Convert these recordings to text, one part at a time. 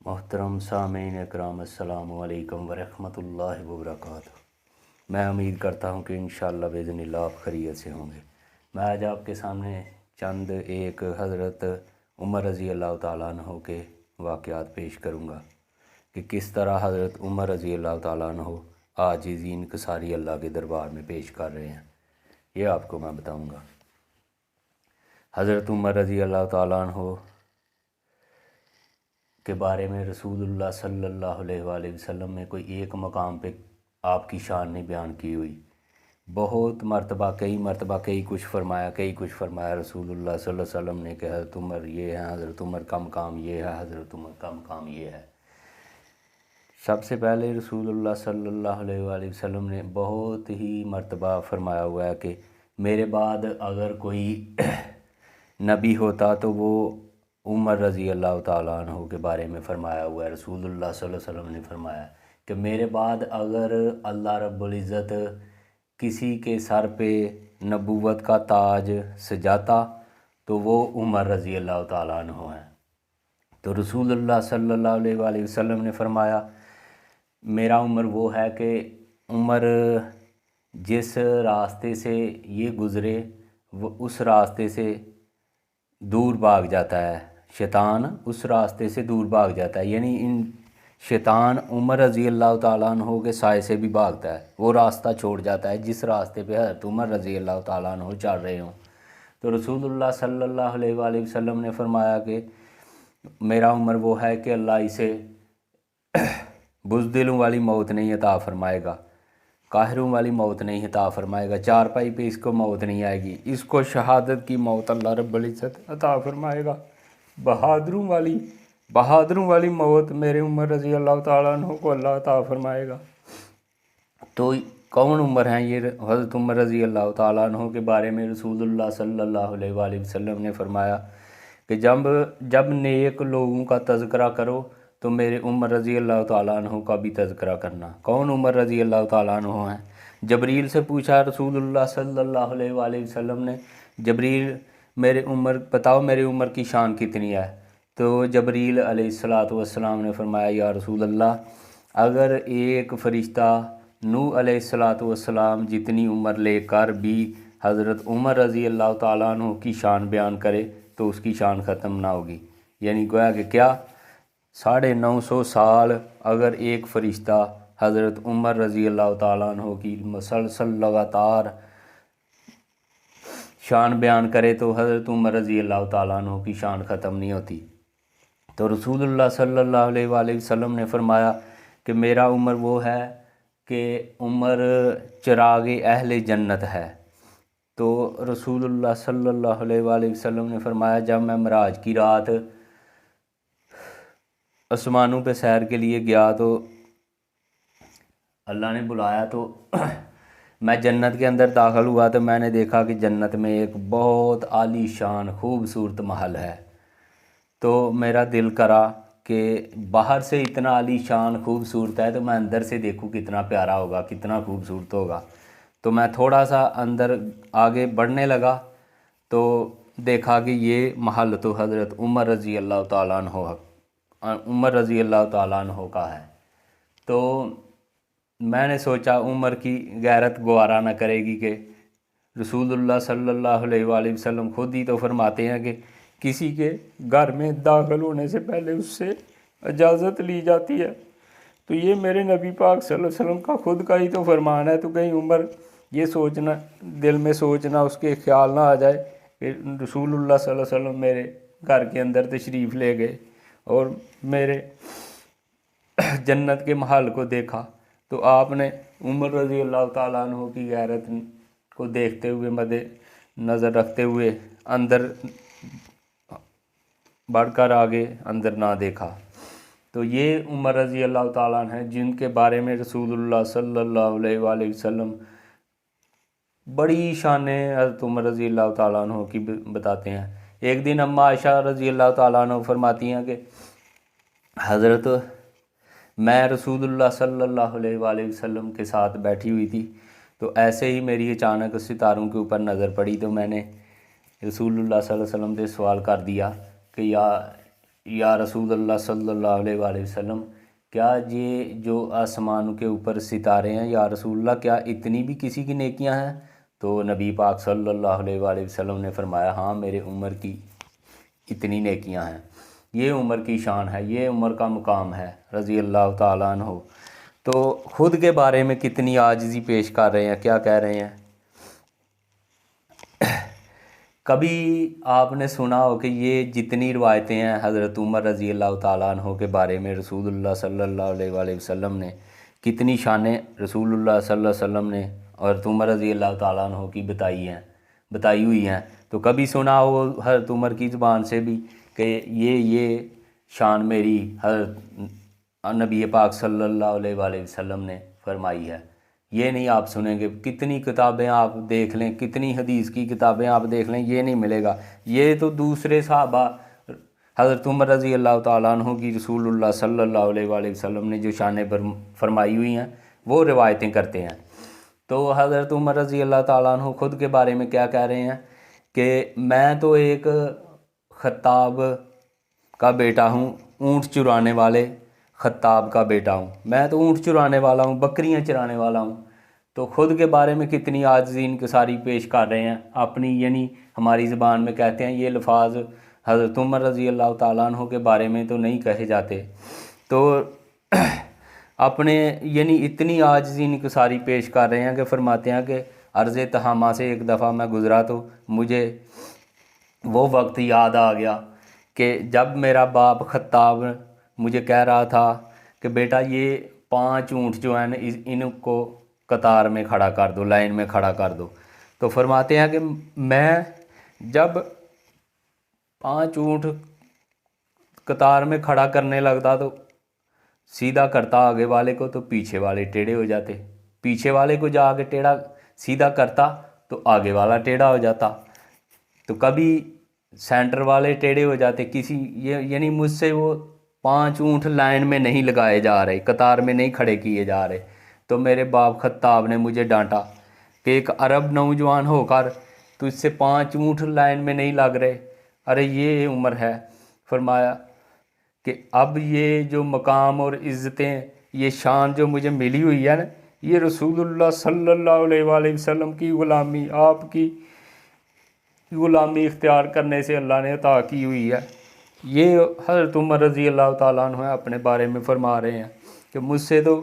محترم سامعین اکرام السلام علیکم ورحمۃ اللہ وبرکاتہ۔ میں امید کرتا ہوں کہ انشاءاللہ باذن اللہ آپ خیریت سے ہوں گے۔ میں آج آپ کے سامنے چند ایک حضرت عمر رضی اللہ تعالیٰ عنہ کے واقعات پیش کروں گا کہ کس طرح حضرت عمر رضی اللہ تعالیٰ عنہ عاجزی انکساری اللہ کے دربار میں پیش کر رہے ہیں، یہ آپ کو میں بتاؤں گا۔ حضرت عمر رضی اللہ تعالیٰ عنہ کے بارے میں رسول اللہ صلی اللہ علیہ وآلہ وسلم نے کوئی ایک مقام پہ آپ کی شان نہیں بیان کی ہوئی، بہت مرتبہ کئی کچھ فرمایا رسول اللہ صلی اللہ علیہ وسلم نے کہ حضرت عمر یہ ہے، حضرت عمر کا مقام یہ ہے، حضرت عمر کا مقام یہ ہے۔ سب سے پہلے رسول اللہ صلی اللہ علیہ وآلہ وسلم نے بہت ہی مرتبہ فرمایا ہوا ہے کہ میرے بعد اگر کوئی نبی ہوتا تو وہ عمر رضی اللہ تعالیٰ عنہ کے بارے میں فرمایا ہوا ہے۔ رسول اللہ صلی اللہ علیہ وسلم نے فرمایا کہ میرے بعد اگر اللہ رب العزت کسی کے سر پہ نبوت کا تاج سجاتا تو وہ عمر رضی اللہ تعالیٰ عنہ ہیں۔ تو رسول اللہ صلی اللہ علیہ وآلہ وسلم نے فرمایا میرا عمر وہ ہے کہ عمر جس راستے سے یہ گزرے وہ اس راستے سے دور بھاگ جاتا ہے، شیطان اس راستے سے دور بھاگ جاتا ہے، یعنی شیطان عمر رضی اللہ تعالیٰ عنہ کے سائے سے بھی بھاگتا ہے، وہ راستہ چھوڑ جاتا ہے جس راستے پہ حضرت عمر رضی اللہ تعالیٰ عنہ چل رہے ہوں۔ تو رسول اللہ صلی اللہ علیہ وآلہ وسلم نے فرمایا کہ میرا عمر وہ ہے کہ اللہ اسے بزدلوں والی موت نہیں عطا فرمائے گا، قاہروں والی موت نہیں عطا فرمائے گا، چارپائی پہ اس کو موت نہیں آئے گی، اس کو شہادت کی موت اللہ رب العزت عطا فرمائے گا۔ بہادروں والی موت میرے عمر رضی اللہ تعالیٰ عنہ کو اللہ عطا فرمائے گا۔ تو کون عمر ہیں یہ؟ حضرت عمر رضی اللہ تعالیٰ عنہ کے بارے میں رسول اللہ صلی اللہ علیہ وآلہ وسلم نے فرمایا کہ جب نیک لوگوں کا تذکرہ کرو تو میرے عمر رضی اللہ تعالیٰ عنہ کا بھی تذکرہ کرنا۔ کون عمر رضی اللہ تعالیٰ عنہ ہیں؟ جبریل سے پوچھا رسول اللہ صلی اللہ علیہ وآلہ وسلم نے، جبریل بتاؤ میرے عمر کی شان کتنی ہے؟ تو جبریل علیہ السلام نے فرمایا یا رسول اللہ اگر ایک فرشتہ نوح علیہ السلام جتنی عمر لے کر بھی حضرت عمر رضی اللہ تعالیٰ عنہ کی شان بیان کرے تو اس کی شان ختم نہ ہوگی، یعنی گویا کہ کیا 950 سال اگر ایک فرشتہ حضرت عمر رضی اللہ تعالیٰ عنہ کی مسلسل لگاتار شان بیان کرے تو حضرت عمر رضی اللہ تعالیٰ عنہ کی شان ختم نہیں ہوتی۔ تو رسول اللہ صلی اللہ علیہ وآلہ وسلم نے فرمایا کہ میرا عمر وہ ہے کہ عمر چراغ اہل جنت ہے۔ تو رسول اللہ صلی اللہ علیہ وآلہ وسلم نے فرمایا جب میں معراج کی رات آسمانوں پہ سیر کے لیے گیا تو اللہ نے بلایا تو میں جنت کے اندر داخل ہوا تو میں نے دیکھا کہ جنت میں ایک بہت عالی شان خوبصورت محل ہے۔ تو میرا دل کرا کہ باہر سے اتنا عالی شان خوبصورت ہے تو میں اندر سے دیکھوں کتنا پیارا ہوگا، کتنا خوبصورت ہوگا۔ تو میں تھوڑا سا اندر آگے بڑھنے لگا تو دیکھا کہ یہ محل تو حضرت عمر رضی اللہ تعالیٰ عنہ کا ہے۔ تو میں نے سوچا عمر کی غیرت گوارا نہ کرے گی کہ رسول اللہ صلی اللہ علیہ وآلہ وسلم خود ہی تو فرماتے ہیں کہ کسی کے گھر میں داخل ہونے سے پہلے اس سے اجازت لی جاتی ہے، تو یہ میرے نبی پاک صلی اللہ علیہ وسلم کا خود کا ہی تو فرمان ہے، تو کہیں عمر یہ سوچنا دل میں سوچنا اس کے خیال نہ آ جائے کہ رسول اللہ صلی اللہ علیہ وسلم میرے گھر کے اندر تشریف لے گئے اور میرے جنت کے محل کو دیکھا۔ تو آپ نے عمر رضی اللہ تعالیٰ عنہ کی غیرت کو دیکھتے ہوئے مد نظر رکھتے ہوئے اندر بڑھ کر آگے اندر نہ دیکھا۔ تو یہ عمر رضی اللہ تعالیٰ عنہ ہیں جن کے بارے میں رسول اللہ صلی اللہ علیہ وآلہ وسلم بڑی شانیں حضرت عمر رضی اللہ تعالیٰ عنہ کی بتاتے ہیں۔ ایک دن اماں عائشہ رضی اللہ تعالیٰ عنہ فرماتی ہیں کہ حضرت میں رسول اللہ صلی اللہ علیہ وآلہ وسلم کے ساتھ بیٹھی ہوئی تھی تو ایسے ہی میری اچانک ستاروں کے اوپر نظر پڑی تو میں نے رسول اللہ صلی اللہ علیہ وسلم سے سوال کر دیا کہ یا رسول اللہ صلی اللہ علیہ وآلہ وسلم، کیا یہ جو آسمانوں کے اوپر ستارے ہیں یا رسول اللہ، کیا اتنی بھی کسی کی نیکیاں ہیں؟ تو نبی پاک صلی اللہ علیہ وآلہ وسلم نے فرمایا ہاں میرے عمر کی اتنی نیکیاں ہیں، یہ عمر کی شان ہے، یہ عمر کا مقام ہے رضی اللہ تعالیٰ عنہ۔ تو خود کے بارے میں کتنی عاجزی پیش کر رہے ہیں، کیا کہہ رہے ہیں؟ کبھی آپ نے سنا ہو کہ یہ جتنی روایتیں ہیں حضرت عمر رضی اللہ تعالیٰ عنہ کے بارے میں رسول اللہ صلی اللہ علیہ وآلہ وسلم نے کتنی شانیں رسول اللہ صلی اللہ علیہ وسلم نے اور عمر رضی اللہ تعالیٰ عنہ کی بتائی ہوئی ہیں، تو کبھی سنا ہو حضرت عمر کی زبان سے بھی کہ یہ شان میری حضرت نبی پاک صلی اللہ علیہ وآلہ وسلم نے فرمائی ہے؟ یہ نہیں آپ سنیں گے۔ کتنی کتابیں آپ دیکھ لیں، کتنی حدیث کی کتابیں آپ دیکھ لیں، یہ نہیں ملے گا۔ یہ تو دوسرے صحابہ حضرت عمر رضی اللہ تعالیٰ عنہ کی رسول اللہ صلی اللہ علیہ وآلہ وسلم نے جو شانیں فرمائی ہوئی ہیں وہ روایتیں کرتے ہیں۔ تو حضرت عمر رضی اللہ تعالیٰ عنہ خود کے بارے میں کیا کہہ رہے ہیں کہ میں تو ایک خطاب کا بیٹا ہوں، اونٹ چرانے والے خطاب کا بیٹا ہوں، میں تو اونٹ چرانے والا ہوں، بکریاں چرانے والا ہوں۔ تو خود کے بارے میں کتنی عاجزی انکساری پیش کر رہے ہیں اپنی، یعنی ہماری زبان میں کہتے ہیں یہ الفاظ حضرت عمر رضی اللہ تعالیٰ عنہ کے بارے میں تو نہیں کہے جاتے، تو اپنے یعنی اتنی عاجزی انکساری پیش کر رہے ہیں کہ فرماتے ہیں کہ عرض تہامہ سے ایک دفعہ میں گزرا تو مجھے وہ وقت یاد آ گیا کہ جب میرا باپ خطاب مجھے کہہ رہا تھا کہ بیٹا یہ 5 اونٹ جو ہیں ان کو قطار میں کھڑا کر دو، لائن میں کھڑا کر دو۔ تو فرماتے ہیں کہ میں جب 5 اونٹ قطار میں کھڑا کرنے لگتا تو سیدھا کرتا آگے والے کو تو پیچھے والے ٹیڑھے ہو جاتے، پیچھے والے کو جا کے ٹیڑھا سیدھا کرتا تو آگے والا ٹیڑھا ہو جاتا، تو کبھی سینٹر والے ٹیڑھے ہو جاتے، یعنی مجھ سے وہ 5 اونٹ لائن میں نہیں لگائے جا رہے، قطار میں نہیں کھڑے کیے جا رہے۔ تو میرے باپ خطاب نے مجھے ڈانٹا کہ ایک عرب نوجوان ہو کر تو اس سے 5 اونٹ لائن میں نہیں لگ رہے، ارے یہ عمر ہے۔ فرمایا کہ اب یہ جو مقام اور عزتیں، یہ شان جو مجھے ملی ہوئی ہے نا، یہ رسول اللہ صلی اللہ علیہ وآلہ وسلم کی غلامی، آپ کی غلامی اختیار کرنے سے اللہ نے عطا کی ہوئی ہے۔ یہ حضرت عمر رضی اللہ تعالیٰ عنہ اپنے بارے میں فرما رہے ہیں کہ مجھ سے تو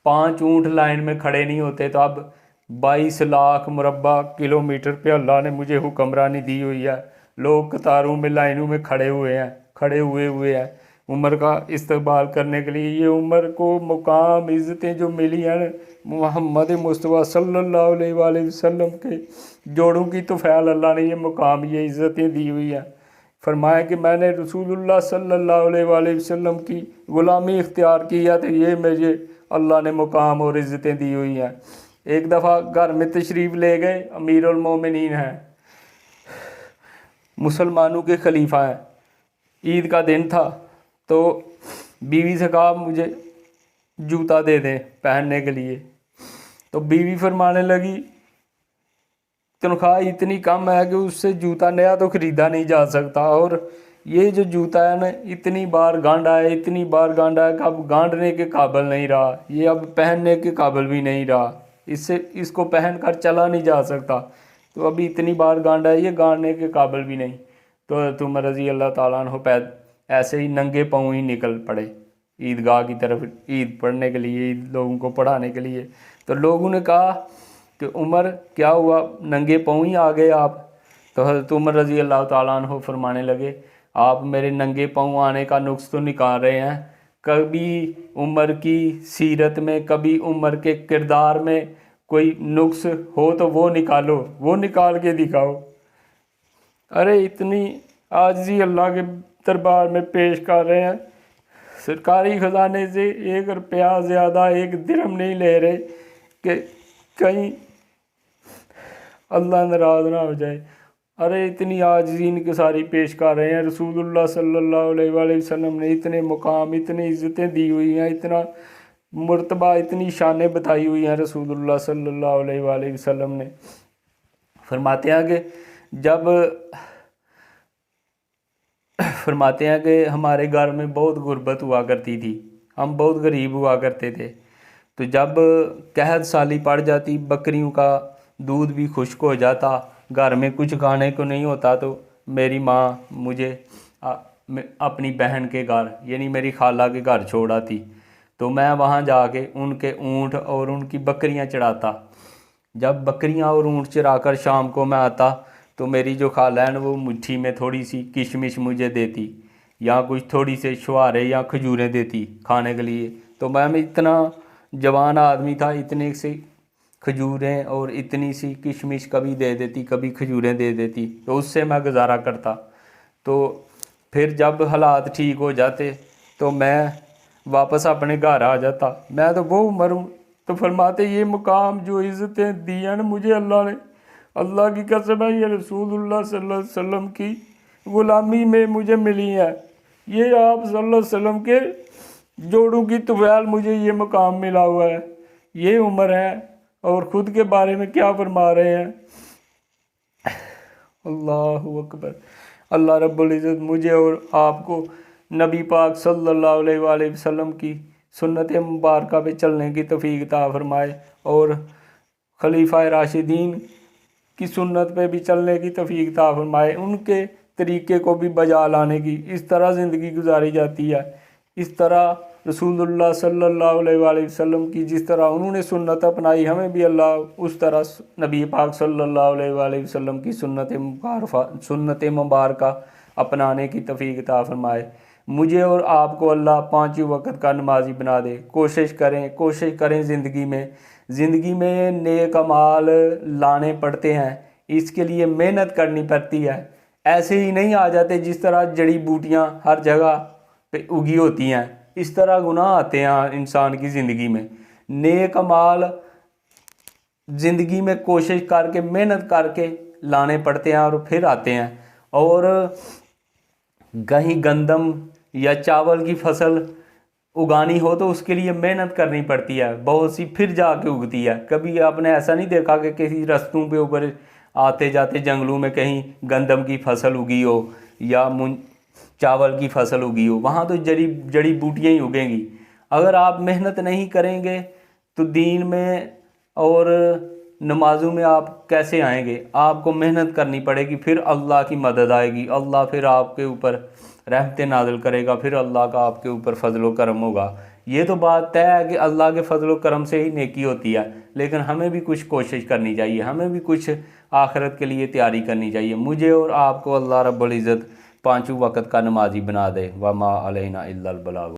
5 اونٹ لائن میں کھڑے نہیں ہوتے، تو اب 22 لاکھ مربع کلومیٹر پہ اللہ نے مجھے حکمرانی دی ہوئی ہے، لوگ قطاروں میں لائنوں میں کھڑے ہوئے ہیں عمر کا استقبال کرنے کے لیے۔ یہ عمر کو مقام عزتیں جو ملی ہیں محمد مصطفیٰ صلی اللہ علیہ وآلہ وسلم کے جوڑوں کی تو فعل اللہ نے یہ مقام، یہ عزتیں دی ہوئی ہیں۔ فرمایا کہ میں نے رسول اللہ صلی اللہ علیہ وآلہ وسلم کی غلامی اختیار کی ہے، تو یہ مجھے اللہ نے مقام اور عزتیں دی ہوئی ہیں۔ ایک دفعہ گھر میں تشریف لے گئے، امیر المومنین ہیں، مسلمانوں کے خلیفہ ہیں، عید کا دن تھا، تو بیوی سے کہا مجھے جوتا دے دیں پہننے کے لیے، تو بیوی فرمانے لگی تنخواہ اتنی کم ہے کہ اس سے جوتا نیا تو خریدا نہیں جا سکتا، اور یہ جو جوتا ہے نا اتنی بار گانڈا ہے کہ اب گانڈنے کے قابل نہیں رہا، یہ اب پہننے کے قابل بھی نہیں رہا، اس کو پہن کر چلا نہیں جا سکتا، تو ابھی اتنی بار گانڈا ہے یہ گانڈنے کے قابل بھی نہیں۔ تو حضرت عمر رضی اللہ تعالیٰ عنہ ایسے ہی ننگے پاؤں ہی نکل پڑے عیدگاہ کی طرف، عید پڑھنے کے لیے، عید لوگوں کو پڑھانے کے لیے۔ تو لوگوں نے کہا کہ عمر کیا ہوا، ننگے پاؤں ہی آ گئے آپ؟ تو حضرت عمر رضی اللہ تعالیٰ عنہ فرمانے لگے آپ میرے ننگے پاؤں آنے کا نقص تو نکال رہے ہیں، کبھی عمر کی سیرت میں، کبھی عمر کے کردار میں کوئی نقص ہو تو وہ نکالو، وہ نکال کے دکھاؤ۔ ارے اتنی عاجزی اللہ کے دربار میں پیش کر رہے ہیں، سرکاری خزانے سے 1 روپیہ زیادہ، 1 درہم نہیں لے رہے کہ کہیں اللہ ناراض نہ ہو جائے۔ ارے اتنی عاجزی انکساری پیش کر رہے ہیں، رسول اللہ صلی اللہ علیہ وآلہ وسلم نے اتنے مقام، اتنی عزتیں دی ہوئی ہیں، اتنا مرتبہ، اتنی شانیں بتائی ہوئی ہیں رسول اللہ صلی اللہ علیہ وآلہ وسلم نے۔ فرماتے ہیں کہ جب فرماتے ہیں کہ ہمارے گھر میں بہت غربت ہوا کرتی تھی، ہم بہت غریب ہوا کرتے تھے، تو جب قحط سالی پڑ جاتی، بکریوں کا دودھ بھی خشک ہو جاتا، گھر میں کچھ کھانے کو نہیں ہوتا، تو میری ماں مجھے اپنی بہن کے گھر یعنی میری خالہ کے گھر چھوڑ آتی، تو میں وہاں جا کے ان کے اونٹ اور ان کی بکریاں چڑھاتا۔ جب بکریاں اور اونٹ چرا کر شام کو میں آتا تو میری جو خالہ ہے وہ مٹھی میں تھوڑی سی کشمش مجھے دیتی، یا کچھ تھوڑی سے چھوارے یا کھجوریں دیتی کھانے کے لیے، تو میں اتنا جوان آدمی تھا، اتنے سے کھجوریں اور اتنی سی کشمش کبھی دے دیتی، کبھی کھجوریں دے دیتی، تو اس سے میں گزارا کرتا۔ تو پھر جب حالات ٹھیک ہو جاتے تو میں واپس اپنے گھر آ جاتا، میں تو وہ عمر ہوں۔ تو فرماتے یہ مقام جو عزتیں دی ہیں نا مجھے اللہ نے، اللہ کی قسم ہے، یہ رسول اللہ صلی اللہ علیہ وسلم کی غلامی میں مجھے ملی ہے، یہ آپ صلی اللہ علیہ وسلم کے جوڑوں کی طویل مجھے یہ مقام ملا ہوا ہے، یہ عمر ہے، اور خود کے بارے میں کیا فرما رہے ہیں۔ اللہ اکبر۔ اللہ رب العزت مجھے اور آپ کو نبی پاک صلی اللہ علیہ وآلہ وسلم کی سنت مبارکہ پہ چلنے کی توفیق عطا فرمائے، اور خلیفہ راشدین کی سنت پہ بھی چلنے کی توفیق عطا فرمائے، ان کے طریقے کو بھی بجا لانے کی۔ اس طرح زندگی گزاری جاتی ہے، اس طرح رسول اللہ صلی اللہ علیہ وآلہ وسلم کی جس طرح انہوں نے سنت اپنائی، ہمیں بھی اللہ اس طرح نبی پاک صلی اللہ علیہ وآلہ وسلم کی سنت مبارکہ اپنانے کی توفیق عطا فرمائے۔ مجھے اور آپ کو اللہ 5 وقت کا نمازی بنا دے۔ کوشش کریں زندگی میں نیک اعمال لانے پڑتے ہیں، اس کے لیے محنت کرنی پڑتی ہے، ایسے ہی نہیں آ جاتے جس طرح جڑی بوٹیاں ہر جگہ پہ اگی ہوتی ہیں، اس طرح گناہ آتے ہیں انسان کی زندگی میں۔ نیک اعمال زندگی میں کوشش کر کے محنت کر کے لانے پڑتے ہیں اور پھر آتے ہیں، اور کہیں گندم یا چاول کی فصل اگانی ہو تو اس کے لیے محنت کرنی پڑتی ہے، بہت سی پھر جا کے اگتی ہے۔ کبھی آپ نے ایسا نہیں دیکھا کہ کسی رستوں پہ اوپر آتے جاتے جنگلوں میں کہیں گندم کی فصل اگی ہو یا چاول کی فصل اگی ہو، وہاں تو جڑی بوٹیاں ہی اگیں گی۔ اگر آپ محنت نہیں کریں گے تو دین میں اور نمازوں میں آپ کیسے آئیں گے؟ آپ کو محنت کرنی پڑے گی، پھر اللہ کی مدد آئے گی، اللہ پھر آپ کے اوپر رحمتیں نازل کرے گا، پھر اللہ کا آپ کے اوپر فضل و کرم ہوگا۔ یہ تو بات طے ہے کہ اللہ کے فضل و کرم سے ہی نیکی ہوتی ہے، لیکن ہمیں بھی کچھ کوشش کرنی چاہیے، ہمیں بھی کچھ آخرت کے لیے تیاری کرنی چاہیے۔ مجھے اور آپ کو اللہ رب العزت 5 وقت کا نمازی بنا دے۔ وما علینا الا البلاغ۔